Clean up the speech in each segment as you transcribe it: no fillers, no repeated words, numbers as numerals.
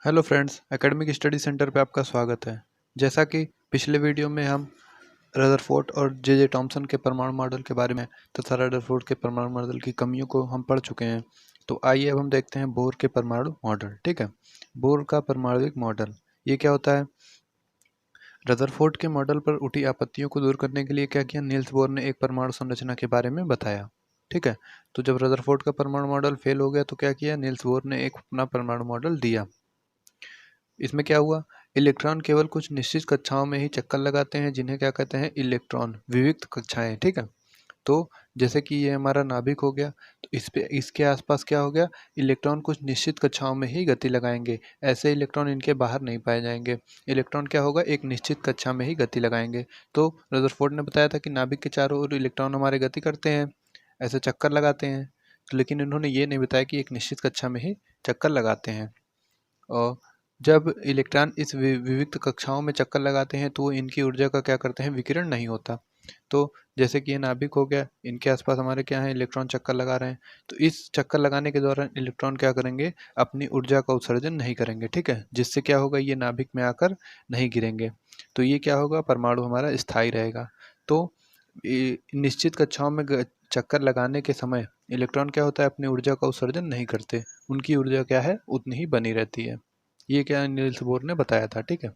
Hello friends, academic study centre पे आपका स्वागत है। जैसा कि पिछले वीडियो में हम रदरफोर्ड और जे थॉमसन के परमाणु मॉडल के बारे में तथा रदरफोर्ड के परमाणु मॉडल की कमियों को हम पढ़ चुके हैं। तो आइए अब हम देखते हैं बोर के परमाणु मॉडल। ठीक है, बोर का परमाणुिक मॉडल ये क्या होता है। रदरफोर्ड के मॉडल पर उठी आपत्तियों को दूर करने के लिए क्या किया, नील्स बोर ने एक परमाणु संरचना के बारे में बताया। ठीक है, तो जब रदरफोर्ड का परमाणु मॉडल फेल हो गया तो क्या किया, नील्स बोर ने एक अपना परमाणु मॉडल दिया। इसमें क्या हुआ, इलेक्ट्रॉन केवल कुछ निश्चित कक्षाओं में ही चक्कर लगाते हैं, जिन्हें क्या कहते हैं, इलेक्ट्रॉन विविक्त कक्षाएं। ठीक है, तो जैसे कि ये हमारा नाभिक हो गया, तो इस पे इसके आसपास क्या हो गया, इलेक्ट्रॉन कुछ निश्चित कक्षाओं में ही गति लगाएंगे। ऐसे इलेक्ट्रॉन इनके बाहर नहीं पाए जाएंगे। इलेक्ट्रॉन क्या होगा, एक निश्चित कक्षा में ही गति लगाएंगे। तो रदरफोर्ड ने बताया था कि नाभिक के चारों ओर इलेक्ट्रॉन हमारे गति करते हैं, ऐसे चक्कर लगाते हैं। तो लेकिन इन्होंने ये नहीं बताया कि एक निश्चित कक्षा में ही चक्कर लगाते हैं। और जब इलेक्ट्रॉन इस विविक्त कक्षाओं में चक्कर लगाते हैं तो इनकी ऊर्जा का क्या करते हैं, विकिरण नहीं होता। तो जैसे कि ये नाभिक हो गया, इनके आसपास हमारे क्या है, इलेक्ट्रॉन चक्कर लगा रहे हैं। तो इस चक्कर लगाने के दौरान इलेक्ट्रॉन क्या करेंगे, अपनी ऊर्जा का उत्सर्जन नहीं करेंगे। ठीक है, जिससे क्या होगा, ये नाभिक में आकर नहीं गिरेंगे। तो ये क्या होगा, परमाणु हमारा स्थायी रहेगा। तो निश्चित कक्षाओं में चक्कर लगाने के समय इलेक्ट्रॉन क्या होता है, अपनी ऊर्जा का उत्सर्जन नहीं करते। उनकी ऊर्जा क्या है, उतनी ही बनी रहती है। ये क्या नील्स बोर ने बताया था। ठीक है,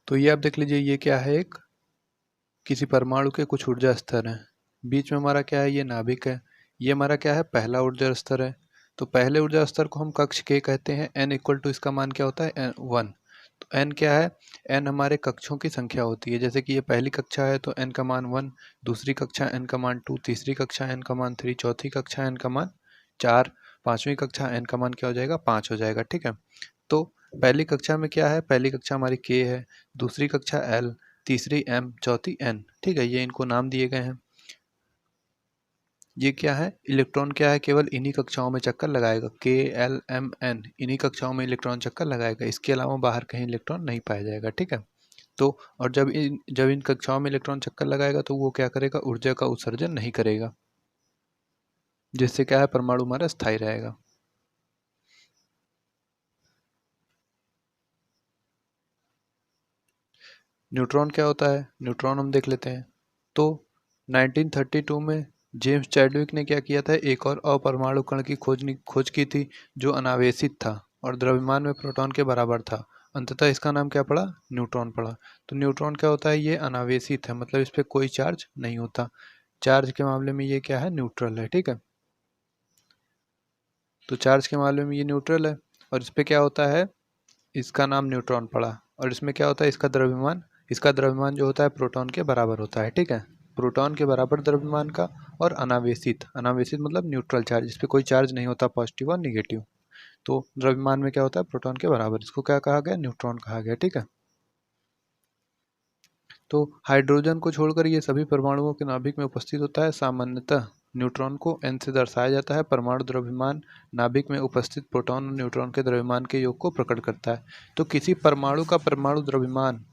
तो ये आप देख लीजिए, ये क्या है, एक किसी परमाणु के कुछ ऊर्जा स्तर हैं। बीच में हमारा क्या है, ये नाभिक है। ये हमारा क्या है, पहला ऊर्जा स्तर है। तो पहले ऊर्जा स्तर को हम कक्ष के कहते हैं। n इक्वल टू इसका मान क्या होता है, 1। तो n क्या है, n हमारे कक्षों की संख्या होती है। जैसे कि ये पहली कक्षा है तो n का मान 1, दूसरी कक्षा n का मान 2, तीसरी कक्षा n का मान 3, चौथी कक्षा n का मान 4, पांचवी कक्षा n का मान क्या हो जाएगा, 5 हो जाएगा। ठीक है, तो पहली कक्षा में क्या है, पहली कक्षा हमारी k है, दूसरी कक्षा l, तीसरी m, चौथी n। ठीक है, ये इनको नाम दिए गए हैं। ये क्या है, इलेक्ट्रॉन क्या है, केवल इन्हीं कक्षाओं में चक्कर लगाएगा, k l m n, इन्हीं कक्षाओं में इलेक्ट्रॉन चक्कर लगाएगा। इसके अलावा बाहर कहीं इलेक्ट्रॉन नहीं पाया जाएगा। ठीक है, तो और जब इन कक्षाओं में इलेक्ट्रॉन चक्कर लगाएगा तो वो क्या करेगा, ऊर्जा का उत्सर्जन नहीं करेगा, जिससे क्या है, परमाणु हमारा स्थायी रहेगा। न्यूट्रॉन क्या होता है, न्यूट्रॉन हम देख लेते हैं। तो 1932 में जेम्स चैडविक ने क्या किया था, एक और अपरमाणु कण की खोज की थी, जो अनावेशित था और द्रव्यमान में प्रोटॉन के बराबर था। अंततः इसका नाम क्या पड़ा, न्यूट्रॉन पड़ा। तो न्यूट्रॉन क्या होता है, ये अनावेशित है, मतलब इस पर कोई चार्ज नहीं होता। चार्ज के मामले में ये क्या है, न्यूट्रल है। ठीक है, तो चार्ज के मामले में ये न्यूट्रल है और इस पे क्या होता है, इसका नाम न्यूट्रॉन पड़ा। और इसमें क्या होता है, इसका द्रव्यमान जो होता है प्रोटॉन के बराबर होता है। ठीक है, प्रोटॉन के बराबर द्रव्यमान का। और अनावेशित, अनावेशित मतलब न्यूट्रल चार्ज, इस पर कोई चार्ज नहीं होता, पॉजिटिव और निगेटिव। तो द्रव्यमान में क्या होता है, प्रोटॉन के बराबर, इसको क्या कहा गया, न्यूट्रॉन कहा गया। ठीक है, तो हाइड्रोजन को छोड़कर ये सभी परमाणुओं के नाभिक में उपस्थित होता है। सामान्यतः न्यूट्रॉन को n से दर्शाया जाता है। परमाणु द्रव्यमान नाभिक में उपस्थित प्रोटॉन और न्यूट्रॉन के द्रव्यमान के योग को प्रकट करता है। तो किसी परमाणु का परमाणु द्रव्यमान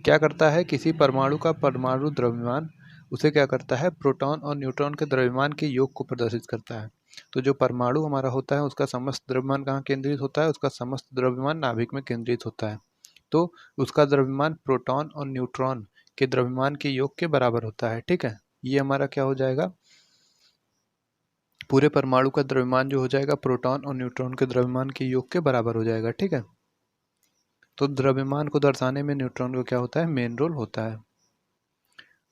क्या करता है, किसी परमाणु का परमाणु द्रव्यमान उसे क्या करता है, प्रोटॉन और न्यूट्रॉन के द्रव्यमान के योग को प्रदर्शित करता है। तो जो परमाणु हमारा होता है उसका समस्त द्रव्यमान कहाँ केंद्रित होता है, उसका समस्त द्रव्यमान नाभिक में केंद्रित होता है। तो उसका द्रव्यमान प्रोटॉन और न्यूट्रॉन के द्रव्यमान के योग के बराबर होता है। ठीक है, ये हमारा क्या हो जाएगा, पूरे परमाणु का द्रव्यमान जो हो जाएगा प्रोटॉन और न्यूट्रॉन के द्रव्यमान के योग के बराबर हो जाएगा। ठीक है, तो द्रव्यमान को दर्शाने में न्यूट्रॉन को क्या होता है, मेन रोल होता है।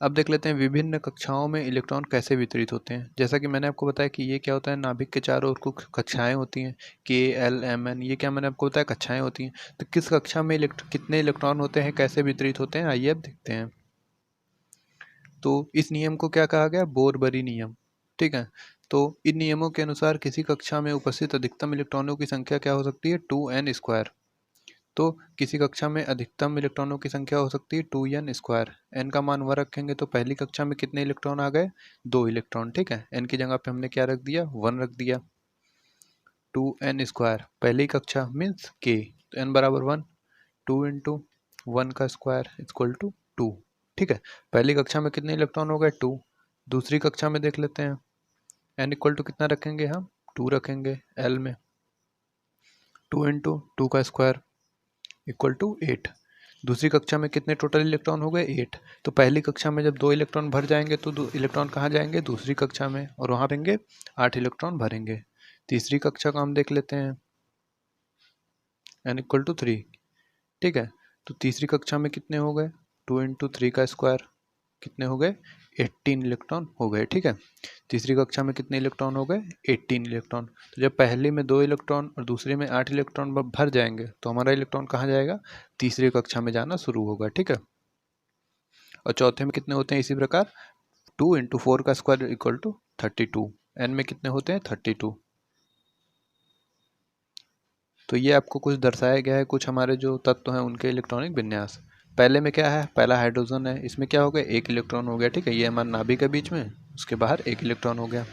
अब देख लेते हैं विभिन्न कक्षाओं में इलेक्ट्रॉन कैसे वितरित होते हैं। जैसा कि मैंने आपको बताया कि ये क्या होता है, नाभिक के चारों ओर कुछ कक्षाएं होती हैं, के एल एम एन, ये क्या मैंने आपको बताया, कक्षाएं होती हैं। तो किस कक्षा में कितने इलेक्ट्रॉन होते हैं, कैसे वितरित होते हैं, आइए अब देखते हैं। तो इस नियम को क्या कहा गया, बोरबरी नियम। ठीक है, तो इन नियमों के अनुसार किसी कक्षा में उपस्थित अधिकतम इलेक्ट्रॉनों की संख्या क्या हो सकती है, 2n²। तो किसी कक्षा में अधिकतम इलेक्ट्रॉनों की संख्या हो सकती है 2n²। n का मान 1 रखेंगे तो पहली कक्षा में कितने इलेक्ट्रॉन आ गए, 2 इलेक्ट्रॉन। ठीक है, n की जगह पे हमने क्या रख दिया, 1 रख दिया। 2n² पहली कक्षा मीन्स k, तो n बराबर 1, 2 इंटू 1 का स्क्वायर इक्वल टू 2। ठीक है, पहली कक्षा में कितने इलेक्ट्रॉन हो गए, 2। दूसरी कक्षा में देख लेते हैं, n इक्वल टू कितना रखेंगे हम, 2 रखेंगे L में, 2 इंटू 2 का स्क्वायर इक्वल टू 8। दूसरी कक्षा में कितने टोटल इलेक्ट्रॉन हो गए? 8। तो पहली कक्षा में जब 2 इलेक्ट्रॉन भर जाएंगे तो 2 इलेक्ट्रॉन कहाँ जाएंगे? दूसरी कक्षा में, और वहाँ भरेंगे 8 इलेक्ट्रॉन भरेंगे। तीसरी कक्षा का हम देख लेते हैं, n इक्वल टू 3। ठीक है, तो तीसरी कक्षा में कितने हो गए? 2 इंटू 3 का स्क्वायर कितने हो गए? 18 इलेक्ट्रॉन हो गए। ठीक है, तीसरी कक्षा में कितने इलेक्ट्रॉन हो गए? 18 इलेक्ट्रॉन। तो जब पहले में 2 इलेक्ट्रॉन और दूसरे में 8 इलेक्ट्रॉन भर जाएंगे तो हमारा इलेक्ट्रॉन कहाँ जाएगा? तीसरी कक्षा में जाना शुरू होगा। ठीक है, और चौथे में कितने होते हैं? इसी प्रकार 2 इंटू 4 का स्क्वायर इक्वल टू 32। एन में कितने होते हैं? 32। तो ये आपको कुछ दर्शाया गया है, कुछ हमारे जो तत्व हैं उनके इलेक्ट्रॉनिक विन्यास। पहले में क्या है? पहला हाइड्रोजन है, इसमें क्या हो गया? 1 इलेक्ट्रॉन हो गया। ठीक है, ये हमारा नाभिक के बीच में, उसके बाहर 1 इलेक्ट्रॉन हो गया।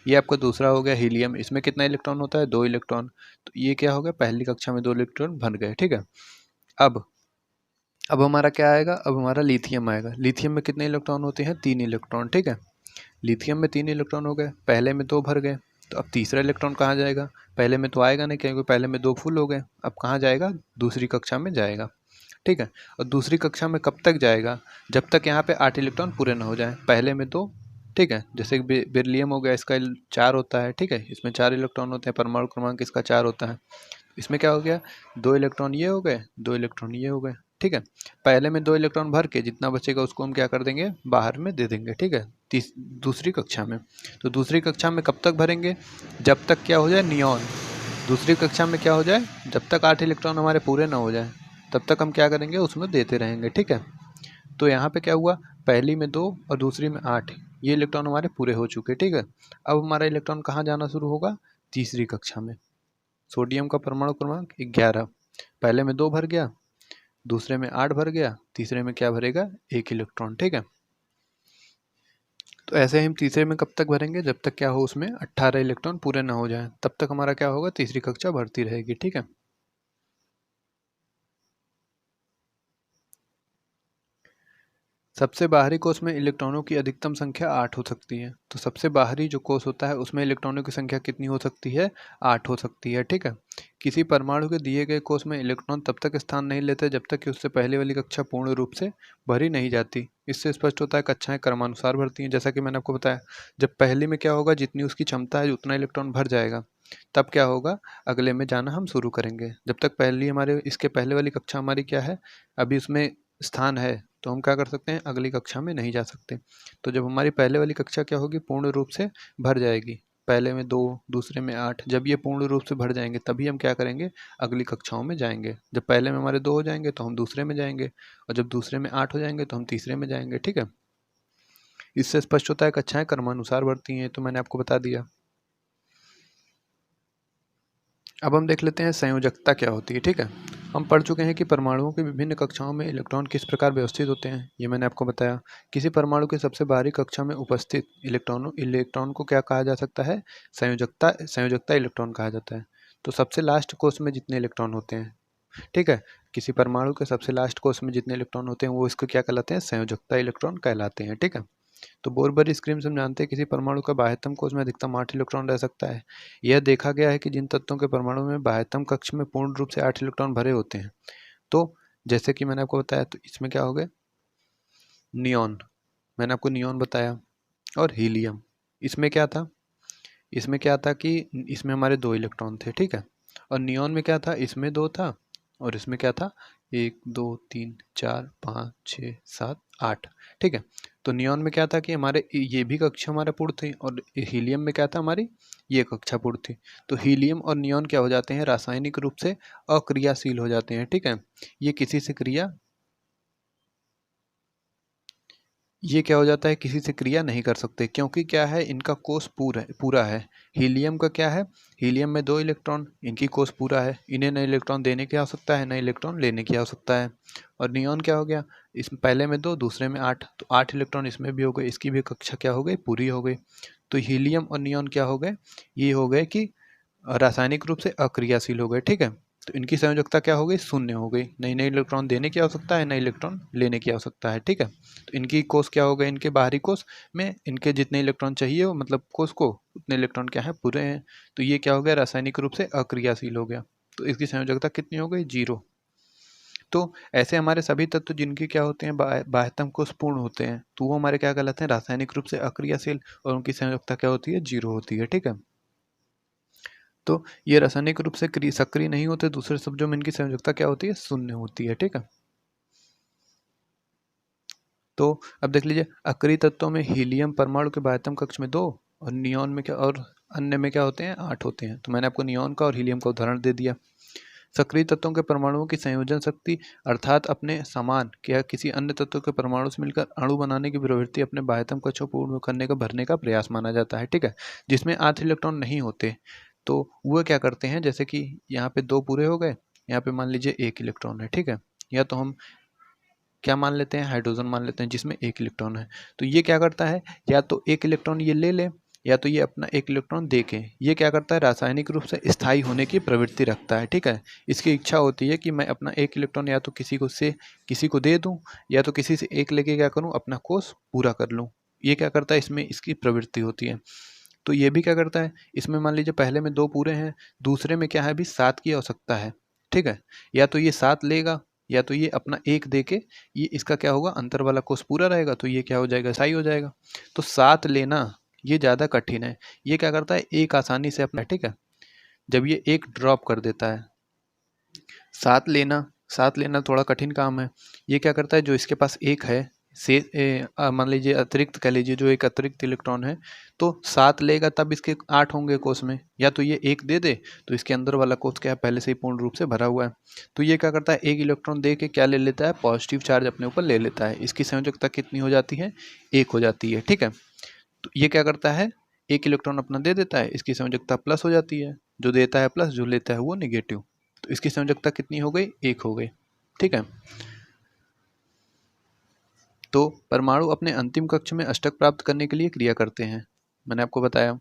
ये आपका दूसरा हो गया हीलियम, इसमें कितना इलेक्ट्रॉन होता है? 2 इलेक्ट्रॉन। तो ये क्या हो गया? पहली कक्षा में 2 इलेक्ट्रॉन भर गए। ठीक है, अब हमारा क्या आएगा? अब हमारा लिथियम आएगा। लिथियम में कितने इलेक्ट्रॉन होते हैं? 3 इलेक्ट्रॉन। ठीक है, लिथियम में 3 इलेक्ट्रॉन हो गए, पहले में 2 भर गए, तो अब तीसरा इलेक्ट्रॉन कहाँ जाएगा? पहले में तो आएगा नहीं, क्योंकि पहले में 2 फुल हो गए। अब कहाँ जाएगा? दूसरी कक्षा में जाएगा। ठीक है, और दूसरी कक्षा में कब तक जाएगा? जब तक यहाँ पे 8 इलेक्ट्रॉन पूरे ना हो जाए। पहले में 2, ठीक है, जैसे बेरिलियम हो गया, इसका 4 होता है। ठीक है, इसमें 4 इलेक्ट्रॉन होते हैं, परमाणु क्रमांक इसका 4 होता है। इसमें क्या हो गया? 2 इलेक्ट्रॉन ये हो गए, 2 इलेक्ट्रॉन ये हो गए। ठीक है, पहले में 2 इलेक्ट्रॉन भर के जितना बचेगा उसको हम क्या कर देंगे? बाहर में दे देंगे। ठीक है, दूसरी कक्षा में। तो दूसरी कक्षा में कब तक भरेंगे? जब तक क्या हो जाए? नियॉन। दूसरी कक्षा में क्या हो जाए? जब तक 8 इलेक्ट्रॉन हमारे पूरे ना हो जाए तब तक हम क्या करेंगे? उसमें देते रहेंगे। ठीक है, तो यहाँ पे क्या हुआ? पहली में 2 और दूसरी में 8, ये इलेक्ट्रॉन हमारे पूरे हो चुके। ठीक है, अब हमारा इलेक्ट्रॉन कहाँ जाना शुरू होगा? तीसरी कक्षा में। सोडियम का परमाणु क्रमांक 11, पहले में 2 भर गया, दूसरे में 8 भर गया, तीसरे में क्या भरेगा? 1 इलेक्ट्रॉन। ठीक है, तो ऐसे ही हम तीसरे में कब तक भरेंगे? जब तक क्या हो? उसमें 18 इलेक्ट्रॉन पूरे ना हो जाए, तब तक हमारा क्या होगा? तीसरी कक्षा भरती रहेगी। ठीक है, सबसे बाहरी कोष में इलेक्ट्रॉनों की अधिकतम संख्या 8 हो सकती है। तो सबसे बाहरी जो कोष होता है उसमें इलेक्ट्रॉनों की संख्या कितनी हो सकती है? 8 हो सकती है। ठीक है, किसी परमाणु के दिए गए कोष में इलेक्ट्रॉन तब तक स्थान नहीं लेते जब तक कि उससे पहले वाली कक्षा पूर्ण रूप से भरी नहीं जाती। इससे स्पष्ट होता है कक्षाएं क्रमानुसार भरती हैं। जैसा कि मैंने आपको बताया, जब पहले में क्या होगा? जितनी उसकी क्षमता है उतना इलेक्ट्रॉन भर जाएगा, तब क्या होगा? अगले में जाना हम शुरू करेंगे। जब तक पहली हमारे इसके पहले वाली कक्षा हमारी क्या है? अभी उसमें स्थान है, तो हम क्या कर सकते हैं? अगली कक्षा में नहीं जा सकते। तो जब हमारी पहले वाली कक्षा क्या होगी? पूर्ण रूप से भर जाएगी। पहले में 2, दूसरे में 8, जब ये पूर्ण रूप से भर जाएंगे तभी हम क्या करेंगे? अगली कक्षाओं में जाएंगे। जब पहले में हमारे 2 हो जाएंगे तो हम दूसरे में जाएंगे, और जब दूसरे में 8 हो जाएंगे तो हम तीसरे में जाएंगे। ठीक है, इससे स्पष्ट होता है कक्षाएं क्रमानुसार बढ़ती हैं, तो मैंने आपको बता दिया। अब हम देख लेते हैं संयोजकता क्या होती है। ठीक है, हम पढ़ चुके हैं कि परमाणुओं की विभिन्न कक्षाओं में इलेक्ट्रॉन किस प्रकार व्यवस्थित होते हैं, ये मैंने आपको बताया। किसी परमाणु के सबसे बाहरी कक्षा में उपस्थित इलेक्ट्रॉन को क्या कहा जा सकता है? संयोजकता इलेक्ट्रॉन कहा जाता है। तो सबसे लास्ट कोष में जितने इलेक्ट्रॉन होते हैं, ठीक है, किसी परमाणु के सबसे लास्ट कोष में जितने इलेक्ट्रॉन होते हैं वो इसको क्या कहलाते हैं? संयोजकता इलेक्ट्रॉन कहलाते हैं। ठीक है, तो बोरबरी स्क्रीन से हम जानते हैं किसी परमाणु का बाह्यतम कोष में अधिकतम 8 इलेक्ट्रॉन रह सकता है। यह देखा गया है कि जिन तत्वों के परमाणु में बाह्यतम कक्ष में पूर्ण रूप से 8 इलेक्ट्रॉन भरे होते हैं, तो जैसे कि मैंने आपको बताया, तो इसमें क्या हो गए? नियॉन, मैंने आपको नियॉन बताया, और हीलियम। इसमें क्या था? इसमें क्या था कि इसमें हमारे 2 इलेक्ट्रॉन थे। ठीक है, और नियॉन में क्या था? इसमें 2 था, और इसमें क्या था? 1 2 3 4 5 6 7 8। ठीक है, तो नियॉन में क्या था कि हमारे ये भी कक्षा हमारा पूर्ण थी, और हीलियम में क्या था? हमारी ये कक्षा पूर्ण थी। तो हीलियम और नियॉन क्या हो जाते हैं? रासायनिक रूप से अक्रियाशील हो जाते हैं। ठीक है, ये किसी से क्रिया ये क्या हो जाता है? किसी से क्रिया नहीं कर सकते, क्योंकि क्या है? इनका कोष पूरा है। हीलियम का क्या है? हीलियम में 2 इलेक्ट्रॉन, इनकी कोष पूरा है, इन्हें नए इलेक्ट्रॉन देने की आवश्यकता है, नए इलेक्ट्रॉन लेने की आवश्यकता है। और नियॉन क्या हो गया? इसमें पहले में 2, दूसरे में 8, तो 8 इलेक्ट्रॉन इसमें भी हो गए, इसकी भी कक्षा क्या हो गई? पूरी हो गई। तो हीलियम और नियॉन क्या हो गए? ये हो गए कि रासायनिक रूप से अक्रियाशील हो गए। ठीक है, तो इनकी संयोजकता क्या हो गई, शून्य हो गई। नई नई इलेक्ट्रॉन देने की आवश्यकता है, नई इलेक्ट्रॉन लेने की आवश्यकता है, ठीक है। तो इनकी कोष क्या हो गए, इनके बाहरी कोष में इनके जितने इलेक्ट्रॉन चाहिए हो, मतलब कोष को, उतने इलेक्ट्रॉन क्या है, पूरे हैं। तो ये क्या हो गया, रासायनिक रूप से अक्रियाशील हो गया। तो इसकी संयोजकता कितनी हो गई, 0। तो ऐसे हमारे सभी तत्व जिनके क्या होते हैं, बाह्यतम कोष पूर्ण होते हैं, तो वो हमारे क्या कहलाते हैं, रासायनिक रूप से अक्रियाशील, और उनकी संयोजकता क्या होती है, 0 होती है, ठीक है। तो ये रासायनिक रूप से सक्रिय नहीं होते, दूसरे शब्दों में इनकी संयोजकता क्या होती है, शून्य होती है, ठीक है। तो अब देख लीजिए, अक्रिय तत्वों में हीलियम परमाणु के बाह्यतम कक्ष में 2 और नियोन में क्या, और अन्य में क्या होते हैं, 8 होते हैं। तो मैंने आपको नियोन का और हीलियम का उदाहरण दे दिया। सक्रिय तत्वों के परमाणुओं की संयोजन शक्ति अर्थात अपने समान या किसी अन्य तत्व के परमाणु से मिलकर अणु बनाने की प्रवृत्ति अपने बाह्यतम कक्षों को पूर्ण करने का, भरने का प्रयास माना जाता है, ठीक है। जिसमें 8 इलेक्ट्रॉन नहीं होते, तो वो क्या करते हैं, जैसे कि यहाँ पे 2 पूरे हो गए, यहाँ पे मान लीजिए 1 इलेक्ट्रॉन है, ठीक है। या तो हम क्या मान लेते हैं, हाइड्रोजन मान लेते हैं जिसमें 1 इलेक्ट्रॉन है। तो ये क्या करता है, या तो 1 इलेक्ट्रॉन ये ले ले, या तो ये अपना 1 इलेक्ट्रॉन दे के, ये क्या करता है, रासायनिक रूप से स्थायी होने की प्रवृत्ति रखता है, ठीक है। इसकी इच्छा होती है कि मैं अपना 1 इलेक्ट्रॉन या तो किसी को दे दूं, या तो किसी से 1 लेके क्या करूं, अपना कोष पूरा कर लूं। ये क्या करता है, इसमें इसकी प्रवृत्ति होती है। तो ये भी क्या करता है, इसमें मान लीजिए पहले में 2 पूरे हैं, दूसरे में क्या है, अभी 7 की आवश्यकता है, ठीक है। या तो ये 7 लेगा, या तो ये अपना 1 दे के, ये इसका क्या होगा, अंतर वाला कोष पूरा रहेगा, तो ये क्या हो जाएगा, सही हो जाएगा। तो 7 लेना ये ज़्यादा कठिन है। ये क्या करता है, 1 आसानी से अपना, ठीक है। जब ये 1 ड्रॉप कर देता है, 7 लेना थोड़ा कठिन काम है। ये क्या करता है, जो इसके पास 1 है, से मान लीजिए अतिरिक्त कह लीजिए, जो एक अतिरिक्त इलेक्ट्रॉन है, तो 7 लेगा तब इसके 8 होंगे कोष में, या तो ये 1 दे दे, तो इसके अंदर वाला कोष क्या है, पहले से ही पूर्ण रूप से भरा हुआ है। तो ये क्या करता है, 1 इलेक्ट्रॉन दे के क्या ले लेता है, पॉजिटिव चार्ज अपने ऊपर ले लेता है। इसकी संयोजकता कितनी हो जाती है, 1 हो जाती है, ठीक है। तो ये क्या करता है, 1 इलेक्ट्रॉन अपना दे देता है, इसकी संयोजकता प्लस हो जाती है, जो देता है प्लस, जो लेता है वो निगेटिव। तो इसकी संयोजकता कितनी हो गई, 1 हो गई, ठीक है। तो परमाणु अपने अंतिम कक्ष में अष्टक प्राप्त करने के लिए क्रिया करते हैं, मैंने आपको बताया।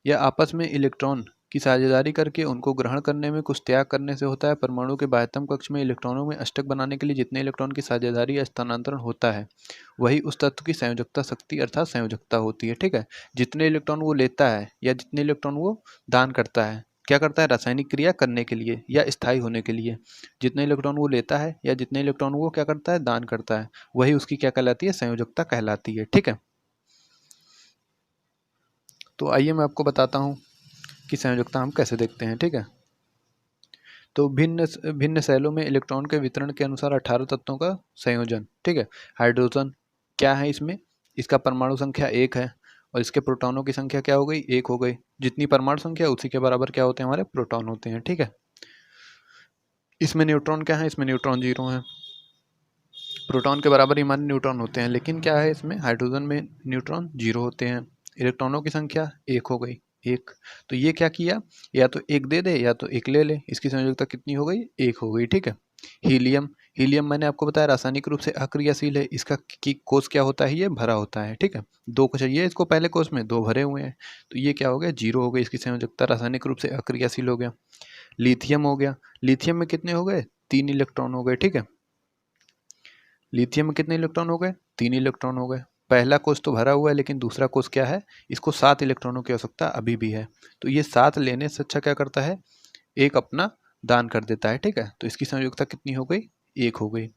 यह आपस में इलेक्ट्रॉन की साझेदारी करके उनको ग्रहण करने में कुछ त्याग करने से होता है। परमाणु के बाह्यतम कक्ष में इलेक्ट्रॉनों में अष्टक बनाने के लिए जितने इलेक्ट्रॉन की साझेदारी या स्थानांतरण होता है, वही उस तत्व की संयोजकता शक्ति अर्थात संयोजकता होती है, ठीक है। जितने इलेक्ट्रॉन वो लेता है या जितने इलेक्ट्रॉन वो दान करता है, क्या करता है, रासायनिक क्रिया करने के लिए या स्थायी होने के लिए, जितने इलेक्ट्रॉन वो लेता है या जितने इलेक्ट्रॉन वो क्या करता है, दान करता है, वही उसकी क्या कहलाती है, संयोजकता कहलाती है, ठीक है। तो आइए मैं आपको बताता हूँ कि संयोजकता हम कैसे देखते हैं, ठीक है। तो भिन्न भिन्न सेलों में इलेक्ट्रॉन के वितरण के अनुसार 18 तत्वों का संयोजन, ठीक है। हाइड्रोजन क्या है, इसमें इसका परमाणु संख्या 1 है, और इसके प्रोटॉनों की संख्या क्या हो गई, 1 हो गई। जितनी परमाणु संख्या उसी के बराबर क्या होते हैं, हमारे प्रोटॉन होते हैं, ठीक है। इसमें न्यूट्रॉन क्या है, इसमें न्यूट्रॉन 0 है। प्रोटॉन के बराबर ही हमारे न्यूट्रॉन होते हैं, लेकिन क्या है, इसमें हाइड्रोजन में न्यूट्रॉन 0 होते हैं। इलेक्ट्रॉनों की संख्या 1 हो गई, 1। तो ये क्या किया, या तो 1 दे दे या तो 1 ले ले, इसकी संयोजकता कितनी हो गई, 1 हो गई, ठीक है। हीलियम हीलियम मैंने आपको बताया रासायनिक रूप से अक्रियाशील है, इसका कोष क्या होता है, ये भरा होता है, ठीक है। 2 को चाहिए इसको, पहले कोष में 2 भरे हुए हैं, तो ये क्या हो गया, 0 हो गई, इसकी संयोजकता रासायनिक रूप से अक्रियाशील हो गया। लिथियम हो गया, लिथियम में कितने हो गए, 3 इलेक्ट्रॉन हो गए, ठीक है। लिथियम में कितने इलेक्ट्रॉन हो गए, 3 इलेक्ट्रॉन हो गए। पहला कोष तो भरा हुआ है, लेकिन दूसरा कोष क्या है, इसको 7 इलेक्ट्रॉनों की आवश्यकता अभी भी है। तो ये 7 लेने से अच्छा क्या करता है, 1 अपना दान कर देता है, ठीक है। तो इसकी संयोजकता कितनी हो गई, 1 हो गई।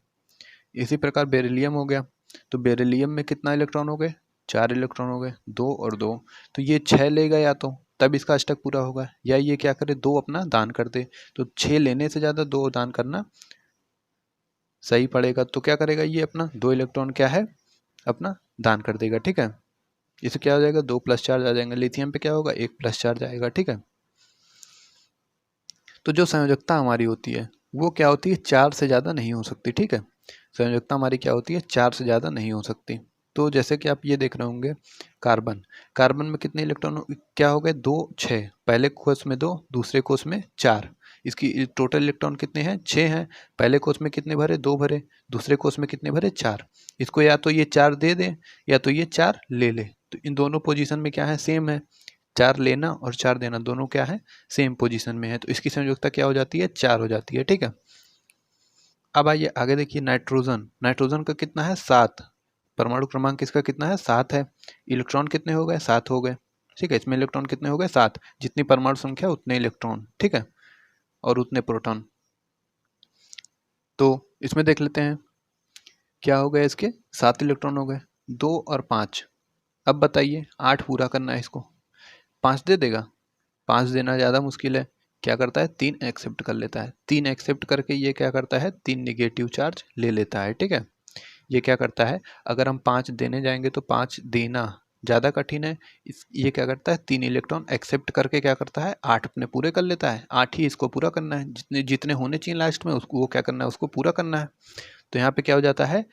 इसी प्रकार बेरिलियम हो गया, तो बेरिलियम में कितना इलेक्ट्रॉन हो गए, 4 इलेक्ट्रॉन हो गए, 2 और 2। तो ये 6 लेगा, या तो तब इसका अष्टक पूरा होगा, या ये क्या करे, 2 अपना दान कर दे। तो 6 लेने से ज़्यादा 2 दान करना सही पड़ेगा। तो क्या करेगा, ये अपना 2 इलेक्ट्रॉन क्या है, अपना दान कर देगा, ठीक है। इससे क्या हो जाएगा, 2 प्लस चार्ज आ जाएंगे। लिथियम पे क्या होगा, 1 प्लस चार्ज आएगा, ठीक है। तो जो संयोजकता हमारी होती है वो क्या होती है, 4 से ज़्यादा नहीं हो सकती, ठीक है। संयोजकता हमारी क्या होती है, 4 से ज़्यादा नहीं हो सकती। तो जैसे कि आप ये देख रहे होंगे, कार्बन कार्बन में कितने इलेक्ट्रॉन क्या हो गए, 2 6, पहले कोष में 2, दूसरे कोष में 4। इसकी टोटल इलेक्ट्रॉन कितने हैं, 6 हैं। पहले कोष में कितने भरे, 2 भरे, दूसरे कोष में कितने भरे, 4। इसको या तो ये 4 दे दें या तो ये 4 ले ले। तो इन दोनों पोजीशन में क्या है, सेम है। 4 लेना और 4 देना दोनों क्या है, सेम पोजीशन में है, तो इसकी संयोजकता क्या हो जाती है, 4 हो जाती है। ठीक है, अब आइए आगे देखिए नाइट्रोजन। नाइट्रोजन का कितना है, 7। परमाणु क्रमांक इसका कितना है, 7 है। इलेक्ट्रॉन कितने हो गए, 7 हो गए। ठीक है, इसमें इलेक्ट्रॉन कितने हो गए, 7। जितनी परमाणु संख्या उतने इलेक्ट्रॉन, ठीक है, और उतने प्रोटॉन। तो इसमें देख लेते हैं क्या हो गए, इसके 7 इलेक्ट्रॉन हो गए, 2 और 5। अब बताइए 8 पूरा करना है इसको, 5 दे देगा, 5 देना ज़्यादा मुश्किल है। क्या करता है, 3 एक्सेप्ट कर लेता है। 3 एक्सेप्ट करके ये क्या करता है, 3 निगेटिव चार्ज ले लेता है। ठीक है, ये क्या करता है, अगर हम 5 देने जाएंगे तो 5 देना ज़्यादा कठिन है। ये क्या करता है, 3 इलेक्ट्रॉन एक्सेप्ट करके क्या करता है, 8 अपने पूरे कर लेता है। 8 ही इसको पूरा करना है, जितने जितने होने चाहिए लास्ट में उसको वो क्या करना है, उसको पूरा करना है। तो यहाँ पे क्या हो जाता है,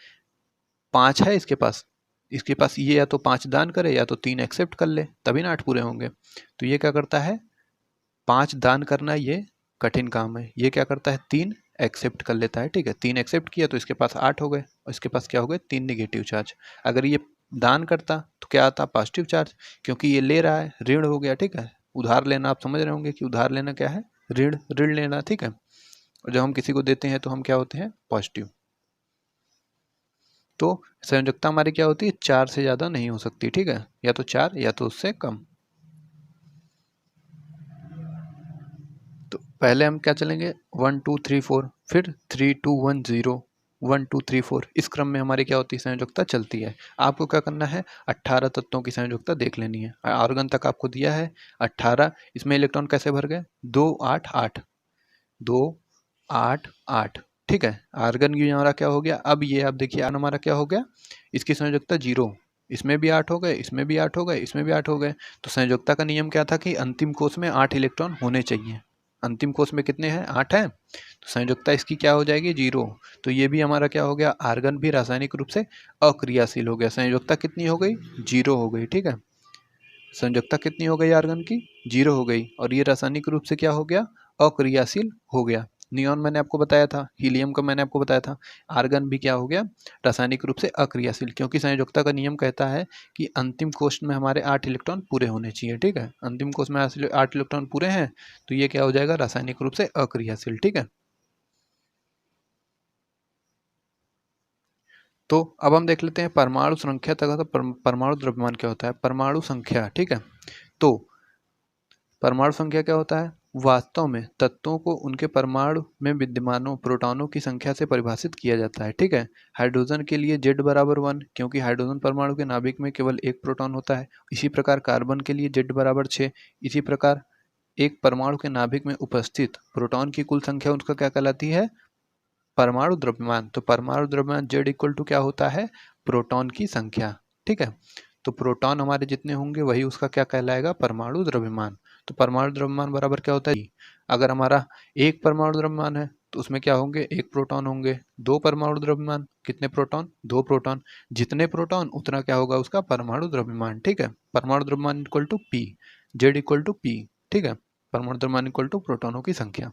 5 है इसके पास ये या तो 5 दान करे या तो 3 एक्सेप्ट कर ले, तभी ना 8 पूरे होंगे। तो ये क्या करता है, 5 दान करना ये कठिन काम है, ये क्या करता है, 3 एक्सेप्ट कर लेता है। ठीक है, 3 एक्सेप्ट किया तो इसके पास 8 हो गए और इसके पास क्या हो गए, 3 निगेटिव चार्ज। अगर ये दान करता तो क्या आता, पॉजिटिव चार्ज, क्योंकि ये ले रहा है, ऋण हो गया। ठीक है, उधार लेना, आप समझ रहे होंगे कि उधार लेना क्या है, ऋण, ऋण लेना। ठीक है, और जब हम किसी को देते हैं तो हम क्या होते हैं, पॉजिटिव। तो संयोजकता हमारी क्या होती है, 4 से ज़्यादा नहीं हो सकती। ठीक है, या तो 4 या तो उससे कम। तो पहले हम क्या चलेंगे, 1 2 3 4, फिर 3 2 1 0, 1 2 3 4, इस क्रम में हमारी क्या होती है, संयोजकता चलती है। आपको क्या करना है, 18 तत्वों की संयोजकता देख लेनी है। आर्गन तक आपको दिया है 18, इसमें इलेक्ट्रॉन कैसे भर गए, 2 8 8, 2 8 8। ठीक है, आर्गन की हमारा क्या हो गया, अब ये आप देखिए आर्गन हमारा क्या हो गया, इसकी संयोजकता 0, इसमें भी 8 हो गए, इसमें भी 8 हो गए, इसमें भी 8 हो गए। तो संयोजकता का नियम क्या था कि अंतिम कोष में 8 इलेक्ट्रॉन होने चाहिए। अंतिम कोष में कितने हैं, 8 हैं, तो संयोजकता इसकी क्या हो जाएगी, 0। तो ये भी हमारा क्या हो गया, आर्गन भी रासायनिक रूप से अक्रियाशील हो गया। संयोजकता कितनी हो गई, 0 हो गई। ठीक है, संयोजकता कितनी हो गई आर्गन की, 0 हो गई, और ये रासायनिक रूप से क्या हो गया, अक्रियाशील हो गया। नियॉन मैंने आपको बताया था, हीलियम का मैंने आपको बताया था, आर्गन भी क्या हो गया, रासायनिक रूप से अक्रियाशील, क्योंकि संयोजकता का नियम कहता है कि अंतिम कोष में हमारे 8 इलेक्ट्रॉन पूरे होने चाहिए। ठीक है, अंतिम कोष में 8 इलेक्ट्रॉन पूरे हैं तो ये क्या हो जाएगा, रासायनिक रूप से अक्रियाशील। ठीक है, तो अब हम देख लेते हैं परमाणु संख्या तथा परमाणु द्रव्यमान क्या होता है। परमाणु संख्या, ठीक है, तो परमाणु संख्या क्या होता है, वास्तव में तत्वों को उनके परमाणु में विद्यमानों प्रोटॉनों की संख्या से परिभाषित किया जाता है। ठीक है, हाइड्रोजन के लिए Z बराबर 1, क्योंकि हाइड्रोजन परमाणु के नाभिक में केवल एक प्रोटॉन होता है। इसी प्रकार कार्बन के लिए Z बराबर 6। इसी प्रकार एक परमाणु के नाभिक में उपस्थित प्रोटॉन की कुल संख्या उसका क्या कहलाती है, परमाणु द्रव्यमान। तो परमाणु द्रव्यमान Z इक्वल टू क्या होता है, प्रोटॉन की संख्या। ठीक है, तो प्रोटॉन हमारे जितने होंगे वही उसका क्या कहलाएगा, परमाणु द्रव्यमान। तो परमाणु द्रव्यमान बराबर क्या होता है, अगर हमारा एक परमाणु द्रव्यमान है तो उसमें क्या होंगे, एक प्रोटॉन होंगे। दो परमाणु द्रव्यमान, कितने प्रोटॉन, दो प्रोटॉन। जितने प्रोटॉन उतना क्या होगा उसका परमाणु द्रव्यमान। ठीक है, परमाणु द्रव्यमान equal to P, Z equal to P. ठीक है, परमाणु द्रव्यमान इक्वल टू प्रोटॉनों की संख्या।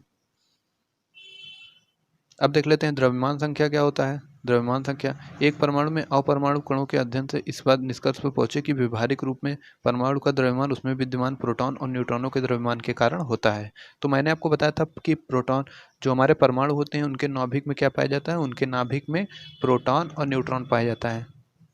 अब देख लेते हैं द्रव्यमान संख्या क्या होता है। द्रव्यमान संख्या एक परमाणु में अपरमाणु कणों के अध्ययन से इस बात निष्कर्ष पर पहुंचे कि व्यवहारिक रूप में परमाणु का द्रव्यमान उसमें विद्यमान प्रोटॉन और न्यूट्रॉनों के द्रव्यमान के कारण होता है। तो मैंने आपको बताया था कि प्रोटॉन जो हमारे परमाणु होते हैं उनके नाभिक में क्या पाया जाता है, उनके नाभिक में प्रोटॉन और न्यूट्रॉन पाया जाता है।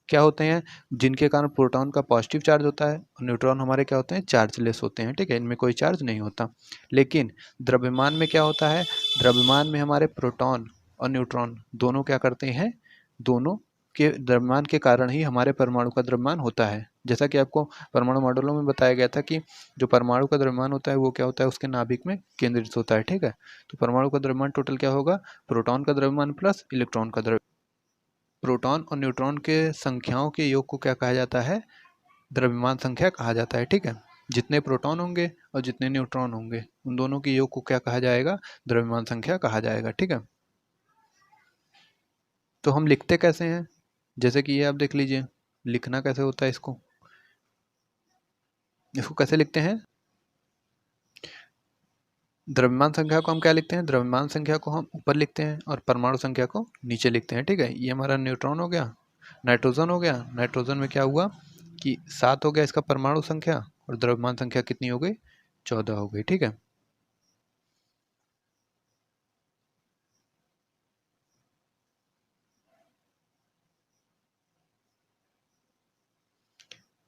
क्या होते हैं, जिनके कारण प्रोटॉन का पॉजिटिव चार्ज होता है और न्यूट्रॉन हमारे क्या होते हैं, चार्जलेस होते हैं। ठीक है, इनमें कोई चार्ज नहीं होता। लेकिन द्रव्यमान में क्या होता है, द्रव्यमान में हमारे प्रोटॉन और न्यूट्रॉन दोनों क्या करते हैं, दोनों के द्रव्यमान के कारण ही हमारे परमाणु का द्रव्यमान होता है। जैसा कि आपको परमाणु मॉडलों में बताया गया था कि जो परमाणु का द्रव्यमान होता है वो क्या होता है, उसके नाभिक में केंद्रित होता है। ठीक है, तो परमाणु का द्रव्यमान टोटल क्या होगा, प्रोटॉन का द्रव्यमान प्लस इलेक्ट्रॉन का द्रव्यमान। प्रोटॉन और न्यूट्रॉन के संख्याओं के योग को क्या कहा जाता है, द्रव्यमान संख्या कहा जाता है। ठीक है, जितने प्रोटॉन होंगे और जितने न्यूट्रॉन होंगे उन दोनों के योग को क्या कहा जाएगा, द्रव्यमान संख्या कहा जाएगा। ठीक है, तो हम लिखते कैसे हैं, जैसे कि ये आप देख लीजिए, लिखना कैसे होता है इसको, इसको कैसे लिखते हैं, द्रव्यमान संख्या को हम क्या लिखते हैं, द्रव्यमान संख्या को हम ऊपर लिखते हैं और परमाणु संख्या को नीचे लिखते हैं। ठीक है, ये हमारा न्यूट्रॉन हो गया, नाइट्रोजन हो गया। नाइट्रोजन में क्या हुआ कि 7 हो गया इसका परमाणु संख्या और द्रव्यमान संख्या कितनी हो गई, 14 हो गई। ठीक है,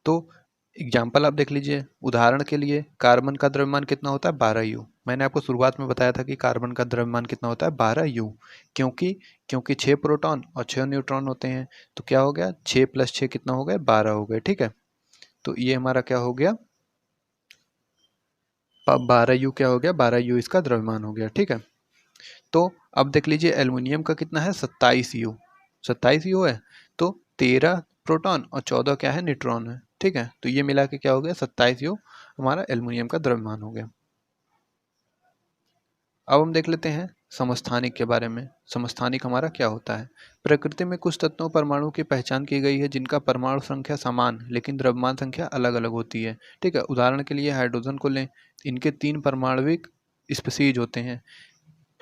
तो एग्जाम्पल आप देख लीजिए। उदाहरण के लिए कार्बन का द्रव्यमान कितना होता है, 12 यू। मैंने आपको शुरुआत में बताया था कि कार्बन का द्रव्यमान कितना होता है, 12 यू। क्योंकि क्योंकि 6 प्रोटॉन और 6 न्यूट्रॉन होते हैं, तो क्या हो गया, 6 + 6 कितना हो गया, 12 हो गए। ठीक है, तो ये हमारा क्या हो गया, 12 यू क्या हो गया, 12 यू इसका द्रव्यमान हो गया। ठीक है, तो अब देख लीजिए एल्युमिनियम का कितना है, 27 यू। 27 यू है, तो 13 प्रोटॉन और 14 क्या है, न्यूट्रॉन है। ठीक है, तो ये मिला के क्या हो गया, 27 यू हमारा एल्युमिनियम का द्रव्यमान हो गया। अब हम देख लेते हैं समस्थानिक के बारे में। समस्थानिक हमारा क्या होता है। प्रकृति में कुछ तत्वों परमाणु की पहचान की गई है जिनका परमाणु संख्या समान लेकिन द्रव्यमान संख्या अलग अलग होती है। ठीक है, उदाहरण के लिए हाइड्रोजन को लें, इनके 3 परमाणविक स्पीशीज होते हैं,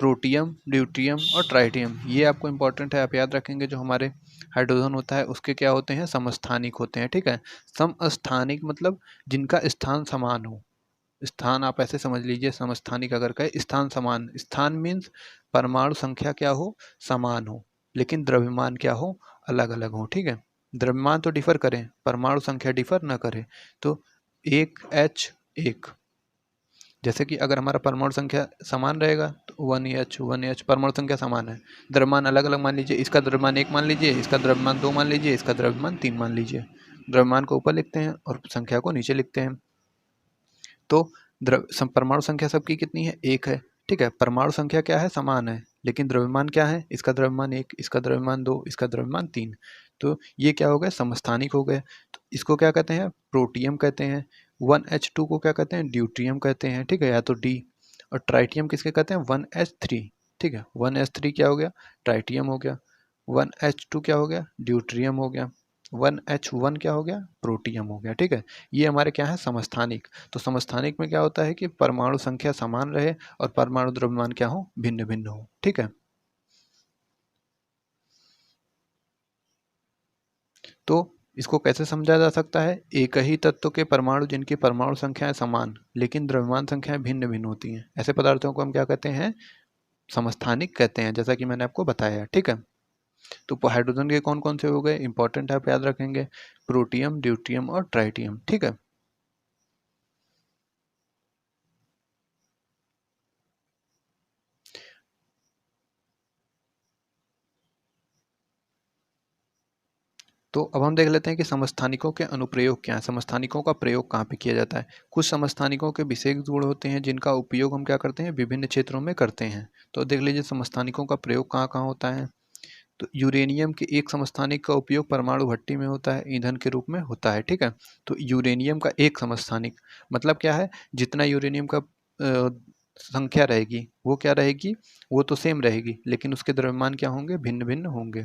प्रोटियम, ड्यूटियम और ट्राइटियम। ये आपको इंपॉर्टेंट है, आप याद रखेंगे। जो हमारे हाइड्रोजन होता है उसके क्या होते हैं, समस्थानिक होते हैं। ठीक है, समस्थानिक मतलब जिनका स्थान समान हो। स्थान आप ऐसे समझ लीजिए, समस्थानिक अगर कहे स्थान समान, स्थान मीन्स परमाणु संख्या क्या हो, समान हो, लेकिन द्रव्यमान क्या हो, अलग अलग हो। ठीक है, द्रव्यमान तो डिफर करें, परमाणु संख्या डिफर ना करे। तो 1H1, जैसे कि अगर हमारा परमाणु संख्या समान रहेगा तो 1H परमाणु संख्या समान है, द्रव्यमान अलग अलग मान लीजिए, इसका द्रव्यमान 1 मान लीजिए, इसका द्रव्यमान 2 मान लीजिए, इसका द्रव्यमान 3 मान लीजिए। द्रव्यमान को ऊपर लिखते हैं और संख्या को नीचे लिखते हैं। तो परमाणु संख्या सबकी कितनी है, 1 है। ठीक है, परमाणु संख्या क्या है, समान है, लेकिन द्रव्यमान क्या है, इसका द्रव्यमान 1, इसका द्रव्यमान 2, इसका द्रव्यमान 3। तो ये क्या हो गए, समस्थानिक हो गए। तो इसको क्या कहते हैं, प्रोटियम कहते हैं। 1H2 को क्या कहते हैं, ड्यूट्रियम कहते हैं। ठीक है, या तो डी। और ट्राइटियम किसके कहते हैं, 1H3। ठीक है, 1H3 क्या हो गया, ट्राइटियम हो गया। 1H2 क्या हो गया, ड्यूट्रियम हो गया। 1H1 क्या हो गया, प्रोटियम हो गया। ठीक है, ये हमारे क्या है, समस्थानिक। तो समस्थानिक में क्या होता है कि परमाणु संख्या समान रहे और परमाणु द्रव्यमान क्या हो, भिन्न भिन्न हो। ठीक है, तो इसको कैसे समझा जा सकता है, एक ही तत्व के परमाणु जिनकी परमाणु संख्याएं समान लेकिन द्रव्यमान संख्याएं भिन्न भिन्न होती हैं, ऐसे पदार्थों को हम क्या कहते हैं, समस्थानिक कहते हैं, जैसा कि मैंने आपको बताया। ठीक है, तो हाइड्रोजन के कौन कौन से हो गए, इंपॉर्टेंट है, आप याद रखेंगे, प्रोटियम, ड्यूटियम और ट्राइटियम। ठीक है, तो अब हम देख लेते हैं कि समस्थानिकों के अनुप्रयोग क्या हैं, समस्थानिकों का प्रयोग कहाँ पे किया जाता है। कुछ समस्थानिकों के विशेष गुण होते हैं जिनका उपयोग हम क्या करते हैं, विभिन्न क्षेत्रों में करते हैं। तो देख लीजिए समस्थानिकों का प्रयोग कहाँ कहाँ होता है। तो यूरेनियम के एक समस्थानिक का उपयोग परमाणु भट्टी में होता है, ईंधन के रूप में होता है। ठीक है, तो यूरेनियम का एक समस्थानिक मतलब क्या है, जितना यूरेनियम का संख्या रहेगी वो क्या रहेगी, वो तो सेम रहेगी, लेकिन उसके द्रव्यमान क्या होंगे, भिन्न भिन्न होंगे।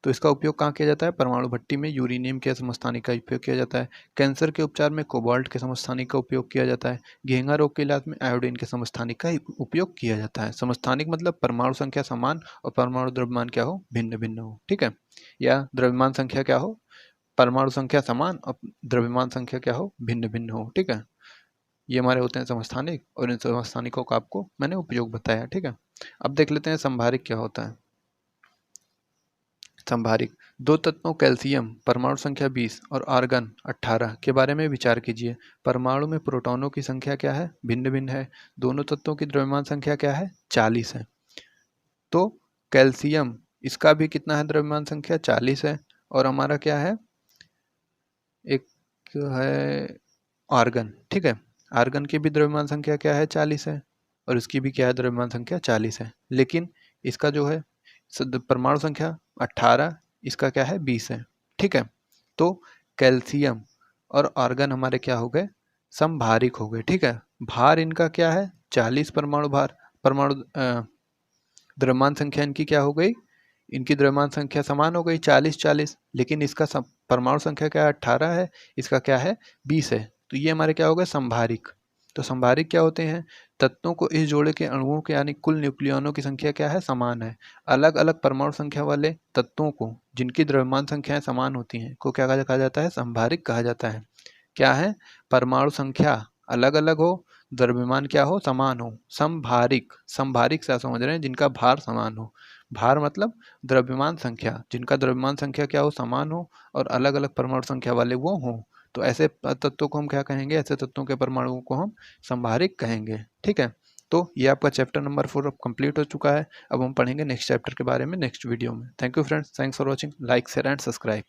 तो इसका उपयोग कहाँ किया जाता है, परमाणु भट्टी में यूरेनियम के समस्थानिक का उपयोग किया जाता है। कैंसर के उपचार में कोबाल्ट के समस्थानिक का उपयोग किया जाता है। घेंघा रोग के इलाज में आयोडीन के समस्थानिक का उपयोग किया जाता है। समस्थानिक मतलब परमाणु संख्या समान और परमाणु द्रव्यमान क्या हो, भिन्न भिन्न हो। ठीक है, या द्रव्यमान संख्या क्या हो, परमाणु संख्या समान और द्रव्यमान संख्या क्या हो, भिन्न भिन्न हो। ठीक है, ये हमारे होते हैं समस्थानिक, और इन समस्थानिकों का आपको मैंने उपयोग बताया। ठीक है, अब देख लेते हैं संभारिक क्या होता है। संभारिक, दो तत्वों कैल्शियम परमाणु संख्या 20 और आर्गन 18 के बारे में विचार कीजिए। परमाणु में प्रोटॉनों की संख्या क्या है, भिन्न भिन्न है। दोनों तत्वों की द्रव्यमान संख्या क्या है, 40 है। तो कैल्शियम, इसका भी कितना है, द्रव्यमान संख्या 40 है। और हमारा क्या है, एक है आर्गन। ठीक है, आर्गन की भी द्रव्यमान संख्या क्या है, 40 है, और इसकी भी क्या है, द्रव्यमान संख्या 40 है। लेकिन इसका जो है परमाणु संख्या 18, इसका क्या है, 20 है। ठीक है, तो कैल्शियम और आर्गन हमारे क्या हो गए, समभारिक हो गए। ठीक है, भार इनका क्या है, 40 परमाणु भार, परमाणु द्रव्यमान संख्या इनकी क्या हो गई, इनकी द्रव्यमान संख्या समान हो गई 40-40, लेकिन इसका परमाणु संख्या क्या है, 18 है, इसका क्या है, 20 है। तो ये हमारे क्या हो गए, संभारिक। तो संभारिक क्या होते हैं, तत्वों को इस जोड़े के अणुओं के यानी कुल न्यूक्लियनों की संख्या क्या है, समान है। अलग अलग परमाणु संख्या वाले तत्वों को जिनकी द्रव्यमान संख्याएं समान होती हैं को क्या कहा जाता है, संभारिक कहा जाता है। क्या है? परमाणु संख्या अलग अलग हो, द्रव्यमान क्या हो? समान हो। समभारिक, समभारिक से समझ रहे हैं जिनका भार समान हो। भार मतलब द्रव्यमान संख्या, जिनका द्रव्यमान संख्या क्या हो? समान हो और अलग अलग परमाणु संख्या वाले वो हों। तो ऐसे तत्वों को हम क्या कहेंगे? ऐसे तत्वों के परमाणुओं को हम समभारिक कहेंगे। ठीक है, तो ये आपका चैप्टर नंबर 4 अब कंप्लीट हो चुका है। अब हम पढ़ेंगे नेक्स्ट चैप्टर के बारे में नेक्स्ट वीडियो में। Thank you friends, thanks for watching, like share and subscribe.